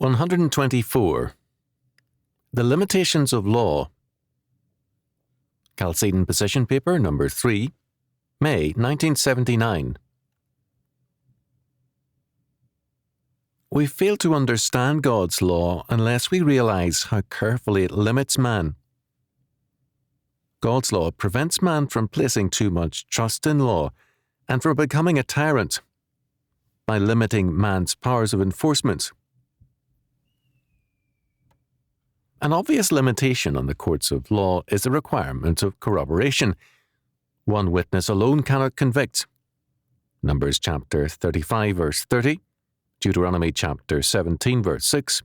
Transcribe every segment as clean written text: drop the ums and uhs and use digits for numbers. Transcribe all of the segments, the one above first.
124. The Limitations of Law. Chalcedon Position Paper No. 3, May 1979. We fail to understand God's law unless we realize how carefully it limits man. God's law prevents man from placing too much trust in law and from becoming a tyrant by limiting man's powers of enforcement. An obvious limitation on the courts of law is the requirement of corroboration. One witness alone cannot convict. Numbers chapter 35 verse 30, Deuteronomy chapter 17 verse 6,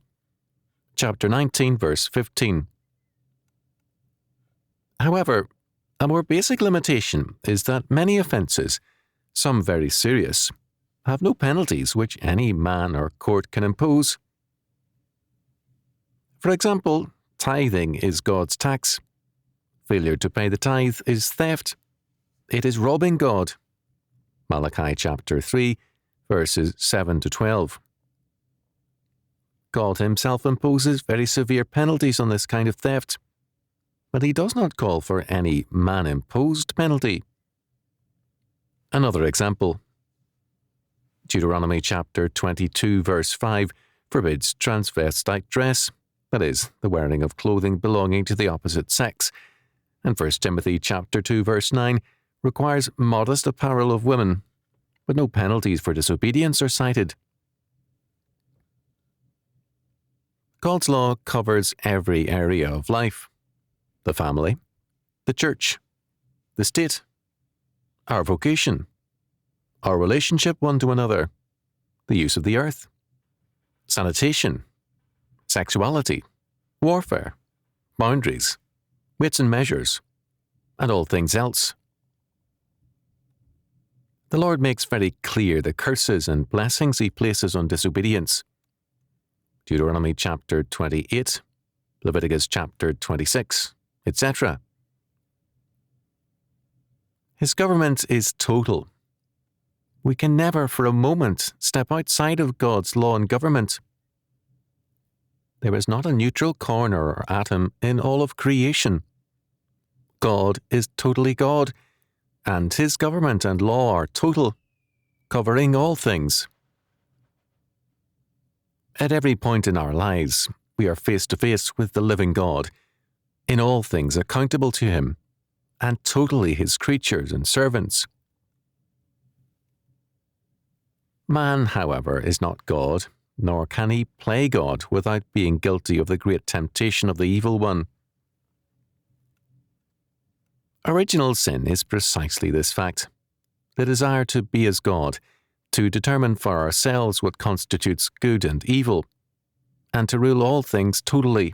chapter 19 verse 15. However, a more basic limitation is that many offences, some very serious, have no penalties which any man or court can impose. For example, tithing is God's tax. Failure to pay the tithe is theft. It is robbing God. Malachi chapter 3, verses 7 to 12. God himself imposes very severe penalties on this kind of theft, but he does not call for any man-imposed penalty. Another example. Deuteronomy chapter 22, verse 5 forbids transvestite dress, that is, the wearing of clothing belonging to the opposite sex, and 1 Timothy chapter 2, verse 9 requires modest apparel of women, but no penalties for disobedience are cited. God's law covers every area of life: the family, the church, the state, our vocation, our relationship one to another, the use of the earth, sanitation, sexuality, warfare, boundaries, weights and measures, and all things else. The Lord makes very clear the curses and blessings he places on disobedience. Deuteronomy chapter 28, Leviticus chapter 26, etc. His government is total. We can never for a moment step outside of God's law and government. There is not a neutral corner or atom in all of creation. God is totally God, and his government and law are total, covering all things. At every point in our lives, we are face to face with the living God, in all things accountable to him, and totally his creatures and servants. Man, however, is not God, nor can he play God without being guilty of the great temptation of the evil one. Original sin is precisely this fact: the desire to be as God, to determine for ourselves what constitutes good and evil, and to rule all things totally.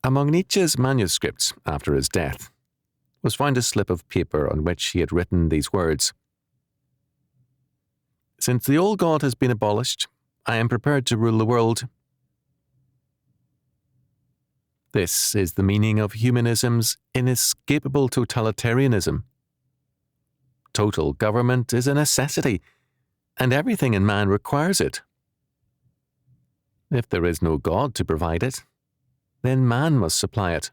Among Nietzsche's manuscripts after his death was found a slip of paper on which he had written these words: "Since the old God has been abolished, I am prepared to rule the world." This is the meaning of humanism's inescapable totalitarianism. Total government is a necessity, and everything in man requires it. If there is no God to provide it, then man must supply it.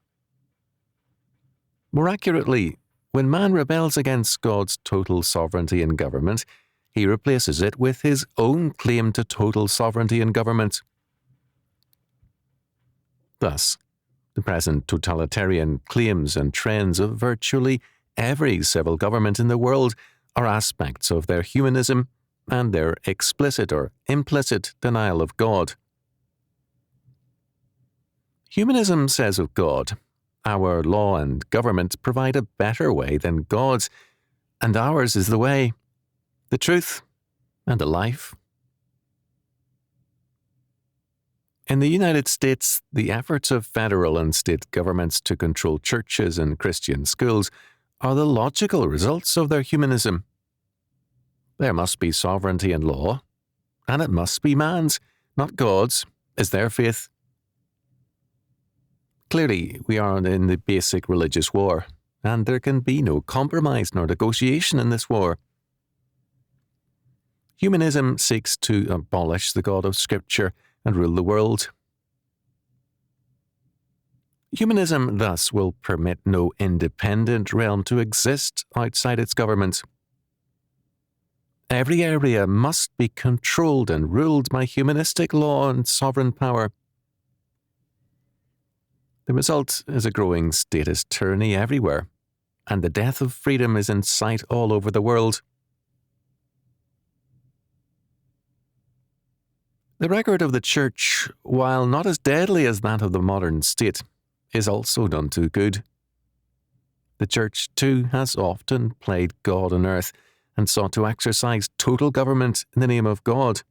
More accurately, when man rebels against God's total sovereignty in government, he replaces it with his own claim to total sovereignty in government. Thus, the present totalitarian claims and trends of virtually every civil government in the world are aspects of their humanism and their explicit or implicit denial of God. Humanism says of God, our law and government provide a better way than God's, and ours is the way, the truth, and the life. In the United States, the efforts of federal and state governments to control churches and Christian schools are the logical results of their humanism. There must be sovereignty in law, and it must be man's, not God's, is their faith. Clearly, we are in the basic religious war, and there can be no compromise nor negotiation in this war. Humanism seeks to abolish the God of Scripture and rule the world. Humanism thus will permit no independent realm to exist outside its government. Every area must be controlled and ruled by humanistic law and sovereign power. The result is a growing statist tyranny everywhere, and the death of freedom is in sight all over the world. The record of the Church, while not as deadly as that of the modern state, is also none too good. The Church, too, has often played God on earth and sought to exercise total government in the name of God.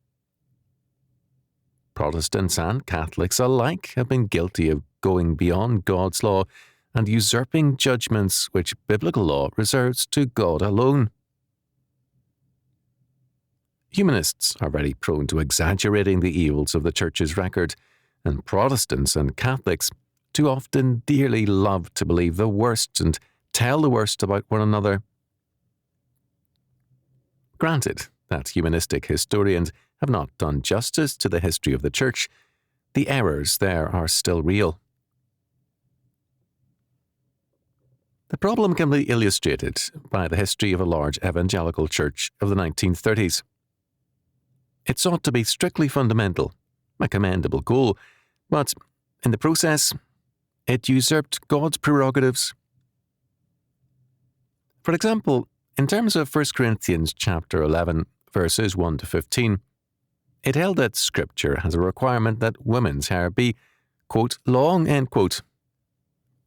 Protestants and Catholics alike have been guilty of going beyond God's law and usurping judgments which biblical law reserves to God alone. Humanists are very prone to exaggerating the evils of the Church's record, and Protestants and Catholics too often dearly love to believe the worst and tell the worst about one another. Granted that humanistic historians have not done justice to the history of the Church, the errors there are still real. The problem can be illustrated by the history of a large evangelical church of the 1930s. It sought to be strictly fundamental, a commendable goal, but in the process, it usurped God's prerogatives. For example, in terms of 1 Corinthians chapter 11, verses 1 to 15, it held that Scripture has a requirement that women's hair be, quote, long, end quote.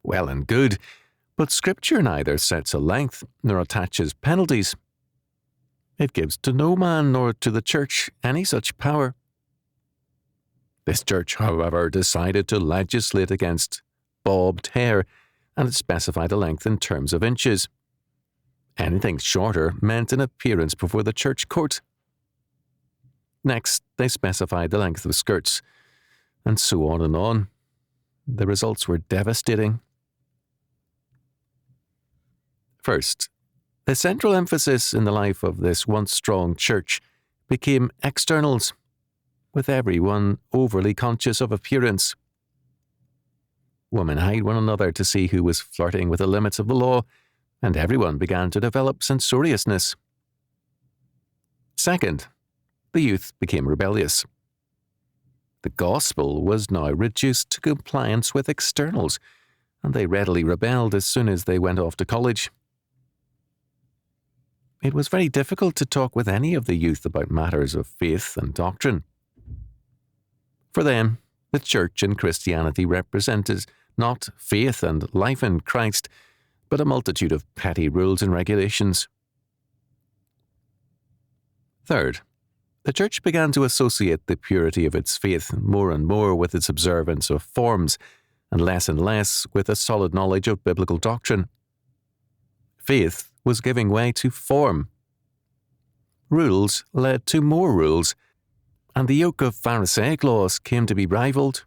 Well and good, but Scripture neither sets a length nor attaches penalties. It gives to no man nor to the Church any such power. This church, however, decided to legislate against bobbed hair, and it specified a length in terms of inches. Anything shorter meant an appearance before the church court. Next, they specified the length of skirts, and so on and on. The results were devastating. First, the central emphasis in the life of this once strong church became externals, with everyone overly conscious of appearance. Women eyed one another to see who was flirting with the limits of the law, and everyone began to develop censoriousness. Second, the youth became rebellious. The gospel was now reduced to compliance with externals, and they readily rebelled as soon as they went off to college. It was very difficult to talk with any of the youth about matters of faith and doctrine. For them, the Church and Christianity represented not faith and life in Christ, but a multitude of petty rules and regulations. Third, the Church began to associate the purity of its faith more and more with its observance of forms, and less with a solid knowledge of biblical doctrine. Faith was giving way to form. Rules led to more rules, and the yoke of Pharisaic laws came to be rivaled.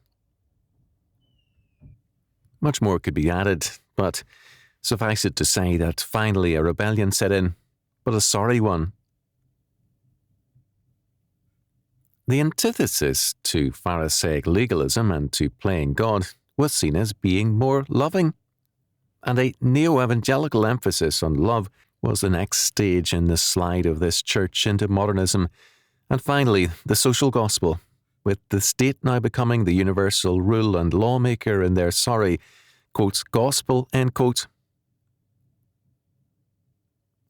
Much more could be added, but suffice it to say that finally a rebellion set in, but a sorry one. The antithesis to Pharisaic legalism and to playing God was seen as being more loving, and a neo-evangelical emphasis on love was the next stage in the slide of this church into modernism, and finally the social gospel, with the state now becoming the universal rule and lawmaker in their sorry, quote, gospel, end quote.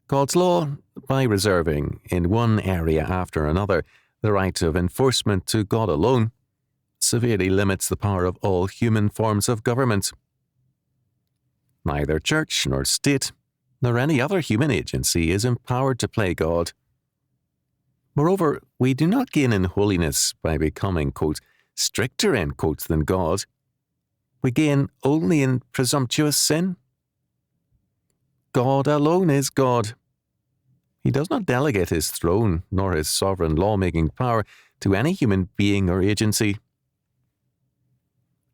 God's law, by reserving in one area after another the right of enforcement to God alone, severely limits the power of all human forms of government. Neither church nor state, nor any other human agency is empowered to play God. Moreover, we do not gain in holiness by becoming, quote, stricter, end quote, than God. We gain only in presumptuous sin. God alone is God. He does not delegate his throne nor his sovereign lawmaking power to any human being or agency.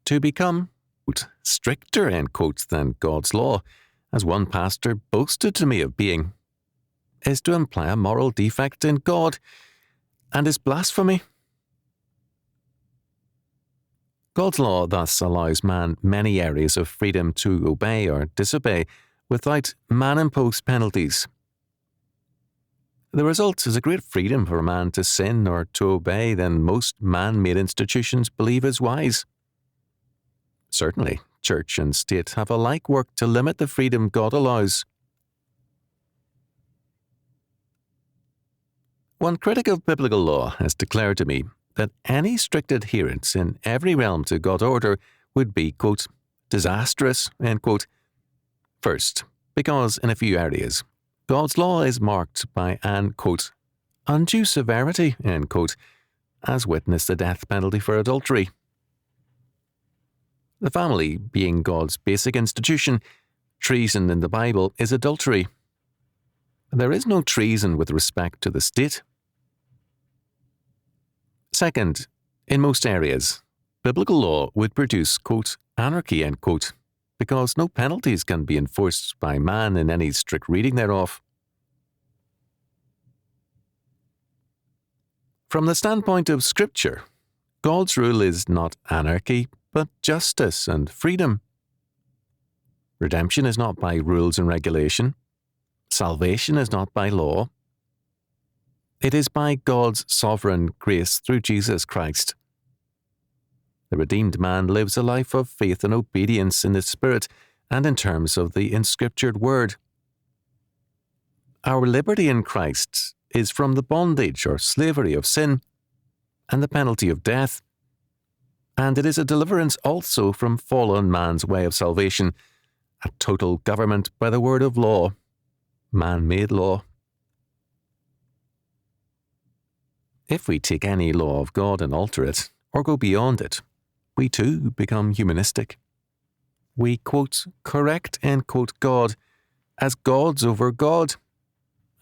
To become, quote, stricter, end quote, than God's law, as one pastor boasted to me of being, is to imply a moral defect in God, and is blasphemy. God's law thus allows man many areas of freedom to obey or disobey without man-imposed penalties. The result is a great freedom for man to sin or to obey than most man-made institutions believe is wise. Certainly, church and state have alike worked to limit the freedom God allows. One critic of biblical law has declared to me that any strict adherence in every realm to God's order would be, quote, disastrous, end quote. First, because in a few areas, God's law is marked by an, quote, undue severity, end quote, as witness the death penalty for adultery. The family being God's basic institution, treason in the Bible is adultery. There is no treason with respect to the state. Second, in most areas, biblical law would produce, quote, anarchy, end quote, because no penalties can be enforced by man in any strict reading thereof. From the standpoint of Scripture, God's rule is not anarchy, but justice and freedom. Redemption is not by rules and regulation. Salvation is not by law. It is by God's sovereign grace through Jesus Christ. The redeemed man lives a life of faith and obedience in the Spirit and in terms of the inscriptured Word. Our liberty in Christ is from the bondage or slavery of sin and the penalty of death, and it is a deliverance also from fallen man's way of salvation, a total government by the word of law, man-made law. If we take any law of God and alter it, or go beyond it, we too become humanistic. We, quote, correct, end quote, God as gods over God,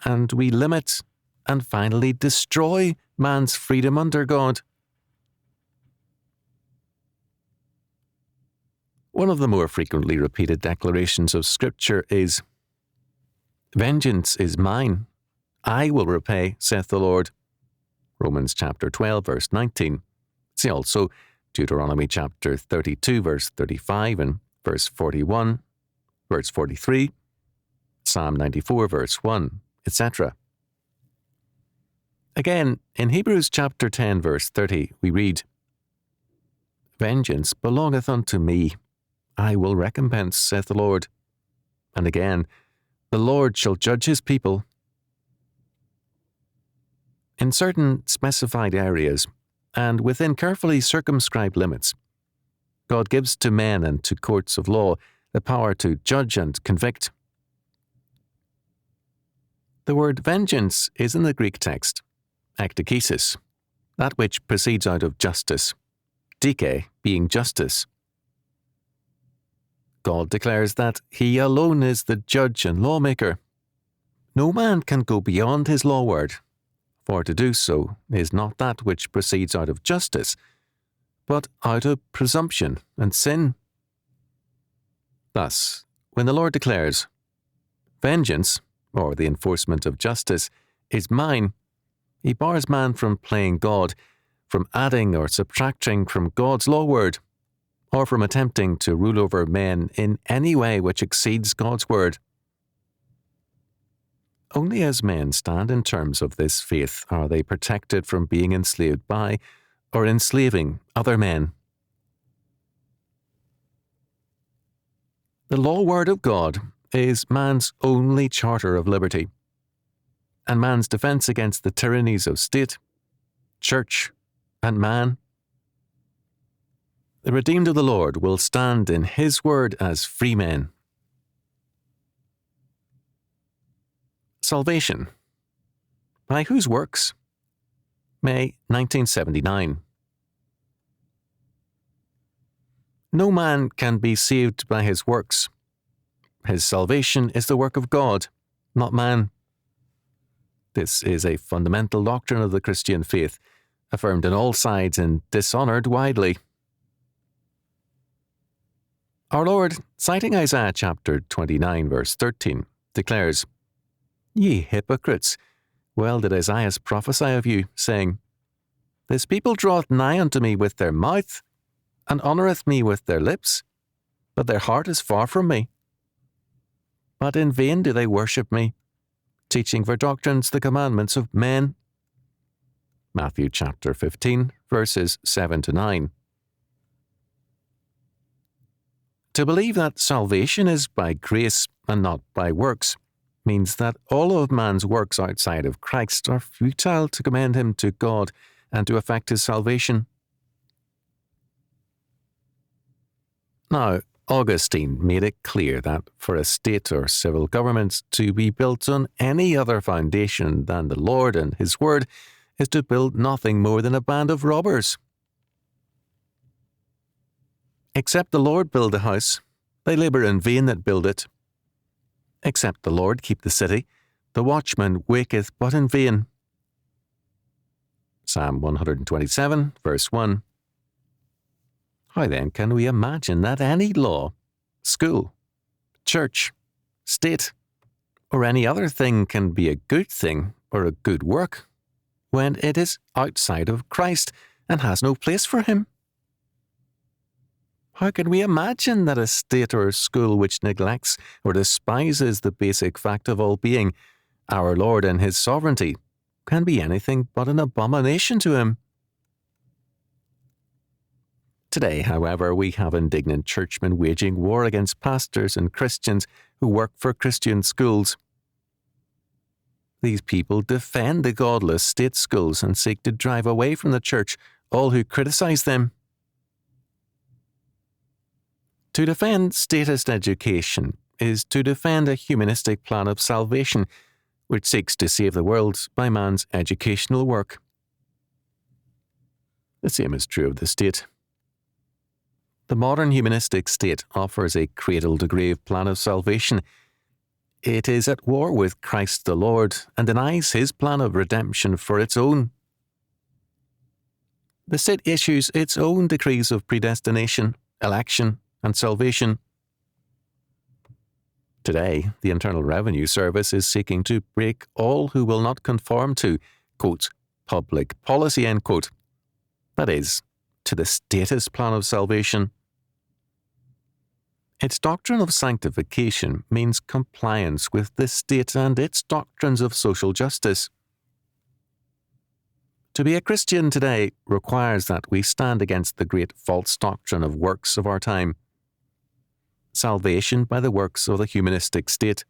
and we limit and finally destroy man's freedom under God. One of the more frequently repeated declarations of Scripture is, "Vengeance is mine, I will repay, saith the Lord." Romans chapter 12, verse 19. See also Deuteronomy chapter 32, verse 35 and verse 41, verse 43, Psalm 94, verse 1, etc. Again, in Hebrews chapter 10, verse 30, we read, "Vengeance belongeth unto me, I will recompense, saith the Lord." And again, "The Lord shall judge his people." In certain specified areas, and within carefully circumscribed limits, God gives to men and to courts of law the power to judge and convict. The word vengeance is in the Greek text, ekdikesis, that which proceeds out of justice, dike being justice. God declares that He alone is the judge and lawmaker. No man can go beyond His law word, for to do so is not that which proceeds out of justice, but out of presumption and sin. Thus, when the Lord declares, "Vengeance," or the enforcement of justice, "is mine," He bars man from playing God, from adding or subtracting from God's law word, or from attempting to rule over men in any way which exceeds God's word. Only as men stand in terms of this faith are they protected from being enslaved by or enslaving other men. The law word of God is man's only charter of liberty, and man's defense against the tyrannies of state, church, and man. The redeemed of the Lord will stand in His word as free men. Salvation. By whose works? May 1979. No man can be saved by his works. His salvation is the work of God, not man. This is a fundamental doctrine of the Christian faith, affirmed on all sides and dishonoured widely. Our Lord, citing Isaiah chapter 29, verse 13, declares, "Ye hypocrites, Well did Isaiah prophesy of you, saying, This people draweth nigh unto me with their mouth, and honoureth me with their lips, but their heart is far from me. But in vain do they worship me, teaching for doctrines the commandments of men. Matthew chapter 15, verses 7 to 9. To believe that salvation is by grace and not by works means that all of man's works outside of Christ are futile to commend him to God and to effect his salvation. Now, Augustine made it clear that for a state or civil government to be built on any other foundation than the Lord and His Word is to build nothing more than a band of robbers. Except the Lord build a house, they labour in vain that build it. Except the Lord keep the city, the watchman waketh but in vain. Psalm 127, verse 1. How then can we imagine that any law, school, church, state, or any other thing can be a good thing or a good work when it is outside of Christ and has no place for Him? How can we imagine that a state or school which neglects or despises the basic fact of all being, our Lord and His sovereignty, can be anything but an abomination to Him? Today, however, we have indignant churchmen waging war against pastors and Christians who work for Christian schools. These people defend the godless state schools and seek to drive away from the church all who criticize them. To defend statist education is to defend a humanistic plan of salvation which seeks to save the world by man's educational work. The same is true of the state. The modern humanistic state offers a cradle-to-grave plan of salvation. It is at war with Christ the Lord and denies His plan of redemption for its own. The state issues its own decrees of predestination, election, and salvation. Today, the Internal Revenue Service is seeking to break all who will not conform to, quote, public policy, end quote. That is, to the statist plan of salvation. Its doctrine of sanctification means compliance with the state and its doctrines of social justice. To be a Christian today requires that we stand against the great false doctrine of works of our time. Salvation by the works of the humanistic state.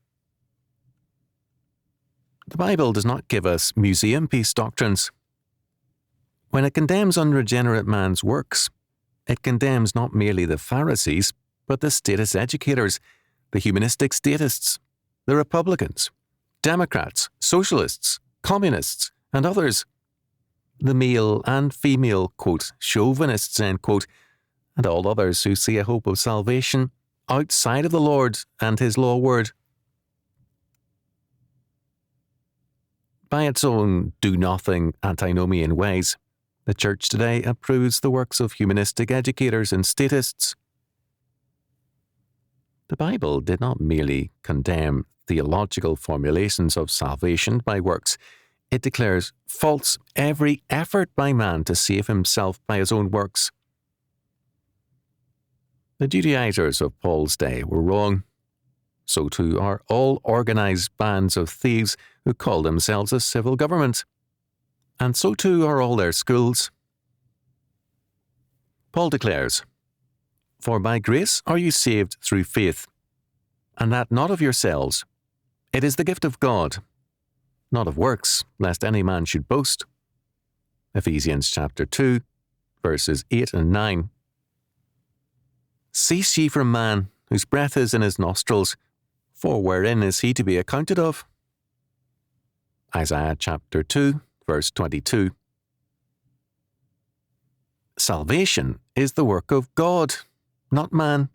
The Bible does not give us museum piece doctrines. When it condemns unregenerate man's works, it condemns not merely the Pharisees, but the statist educators, the humanistic statists, the Republicans, Democrats, Socialists, Communists, and others, the male and female, quote, chauvinists, end quote, and all others who see a hope of salvation outside of the Lord and His law word. By its own do-nothing antinomian ways, the Church today approves the works of humanistic educators and statists. The Bible did not merely condemn theological formulations of salvation by works. It declares false every effort by man to save himself by his own works. The Judaizers of Paul's day were wrong. So too are all organized bands of thieves who call themselves a civil government. And so too are all their schools. Paul declares, For by grace are you saved through faith, and that not of yourselves. It is the gift of God, not of works, lest any man should boast. Ephesians chapter 2, verses 8 and 9. Cease ye from man, whose breath is in his nostrils, for wherein is he to be accounted of? Isaiah chapter 2, verse 22. Salvation is the work of God, not man.